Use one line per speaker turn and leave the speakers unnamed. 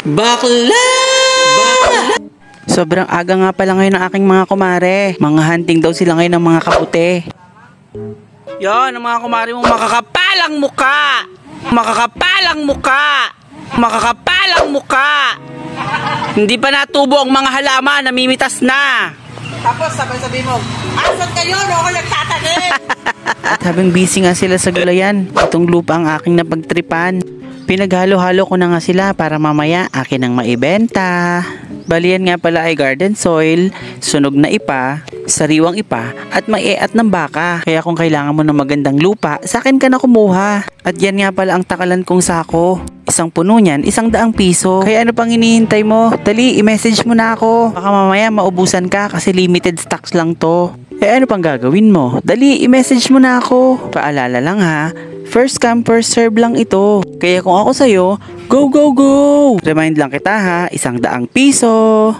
Bakla!
Sobrang aga nga pala ngayon ng aking mga kumare. Mga hunting daw sila ngayon ng mga kaputi. Yan, ang mga kumare mo makakapalang muka! Makakapalang muka! Makakapalang muka! Hindi pa natubo ang mga halaman, namimitas na.
Tapos sabi mo, asan kayo? No ako nagtatanim!
At habang busy nga sila sa gulayan, itong lupa ang aking napagtripan. Pinaghalo-halo ko na nga sila para mamaya akin ang maibenta. Balian nga pala ay garden soil, sunog na ipa, sariwang ipa, at maiat ng baka. Kaya kung kailangan mo ng magandang lupa, sa akin ka na kumuha. At yan nga pala ang takalan kong sako. Isang puno niyan, 100 piso. Kaya ano pang hinihintay mo? Dali, i-message mo na ako. Baka mamaya maubusan ka kasi limited stocks lang to. Eh ano pang gagawin mo? Dali, i-message mo na ako. Paalala lang ha, first come first serve lang ito. Kaya kung ako sa'yo, go go go! Remind lang kita ha, 100 piso.